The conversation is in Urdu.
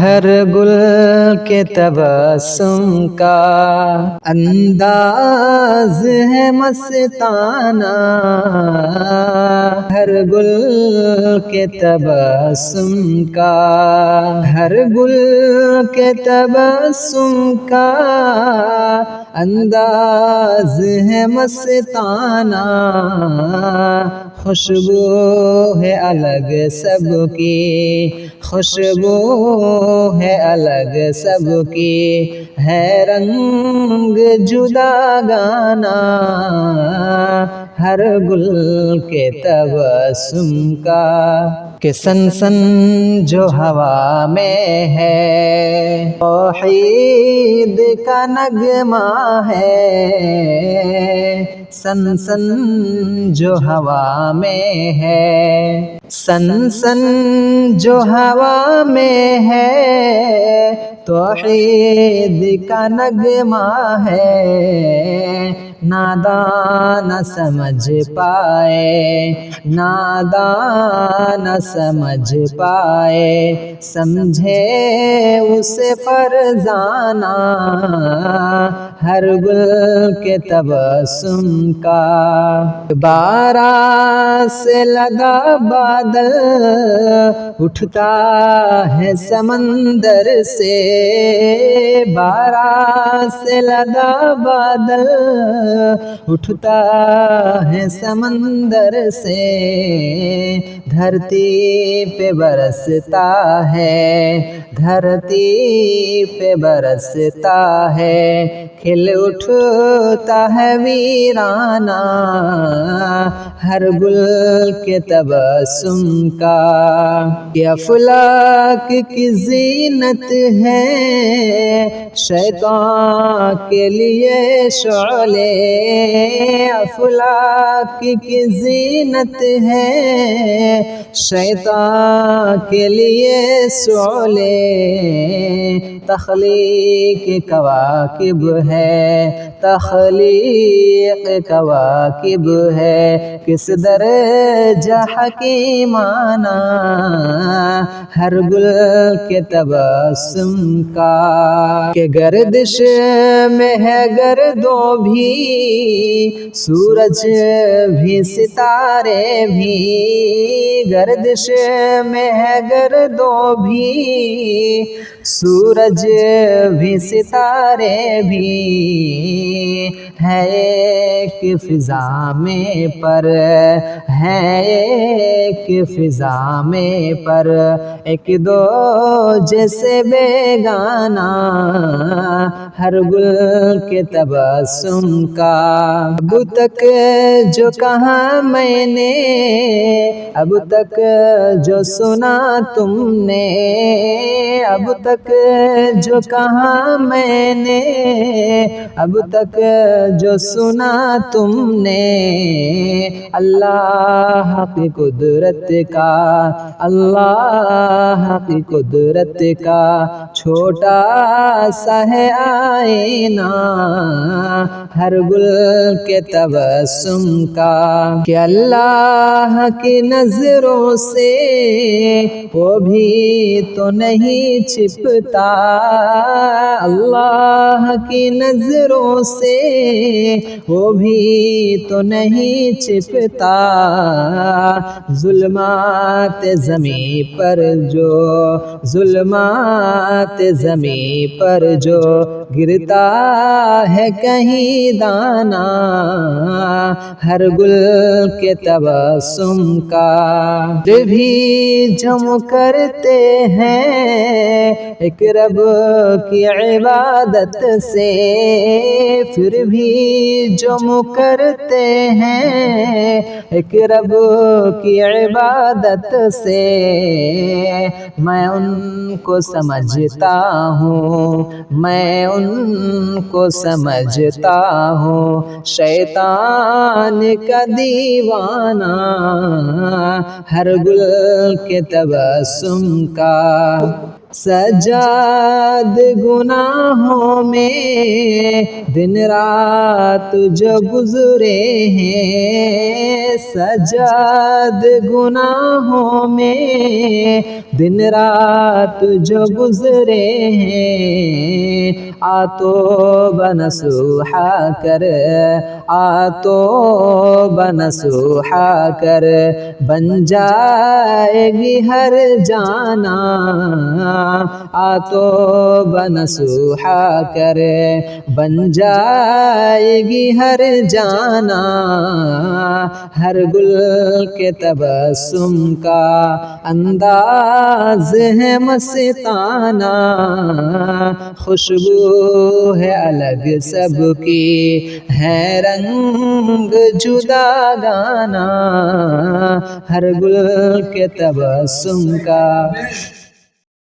ہر گل کے تبسم کا انداز ہے مستانہ، ہر گل کے تبسم کا، ہر گل کے تبسم کا انداز ہے مستانہ، خوشبو ہے الگ سب کی، خوشبو ہے الگ سب کی، ہے رنگ جدا گانا، ہر گل کے تبسم کا، کہ سن سن جو ہوا میں ہے توحید کا نغمہ ہے، سن سن جو ہوا میں ہے، سن سن جو ہوا میں ہے توحید کا نغمہ ہے، نادان نہ سمجھ پائے، نادان نہ سمجھ پائے، سمجھے اسے فرزانہ، ہر گل کے تبسم کا، بارہ سے لگا بادل اٹھتا ہے سمندر سے، بارہ سے لگا بادل اٹھتا ہے سمندر سے، دھرتی پہ برستا ہے، دھرتی پہ برستا ہے، کھل اٹھتا ہے ویرانہ، ہر گل کے تبسم کا، یہ افلاک کی زینت ہے شیطان کے لیے شعلے، افلاک کی زینت ہے شیطان کے لیے شعلے، تخلیق کواکب ہے، تخلیق کواکب ہے، کس درجہ حکیمانہ، ہر گل کے تبسم کا، کہ گردش میں ہے گردوں بھی، سورج بھی ستارے بھی، گردش میں ہے گردوں بھی، سورج بھی ستارے بھی، ہے ایک فضا میں پر، ہے ایک فضا میں پر، ایک دو جیسے بیگانہ، ہر گل کے تبسم کا، اب تک جو کہا میں نے، اب تک جو سنا تم نے، اب تک جو کہا میں نے، اب تک جو سنا تم نے، اللہ کی قدرت کا، اللہ کی قدرت کا چھوٹا سا ہے آئینہ، ہر گل کے تبسم کا، کہ اللہ کی نظروں سے وہ بھی تو نہیں چھپتا، اللہ کی نظروں سے وہ بھی تو نہیں چھپتا، ظلمات زمیں پر جو، ظلمات زمیں پر جو گرتا ہے کہیں دانہ، ہر گل کے تبسم کا، پھر بھی جم کرتے ہیں ایک رب کی عبادت سے، پھر بھی جم کرتے ہیں ایک رب کی عبادت سے، میں ان کو سمجھتا ہوں، میں ان کو سمجھتا ہوں شیطان کا دیوانہ، ہر گل کے تبسم کا، سجاد گناہوں میں دن رات جو گزرے ہیں، سجاد گناہوں میں دن رات جو گزرے ہیں، آ توبہ نصوحا کر، آ توبہ نصوحا کر، بن جائے گی ہر جانا، آ توبہ نصوحا کر، بن جائے گی ہر جانا، ہر گل کے تبسم کا انداز ہے مستانہ، خوشبو ہے الگ سب کی، ہے رنگ جدا گانا، ہر گل کے تبسم کا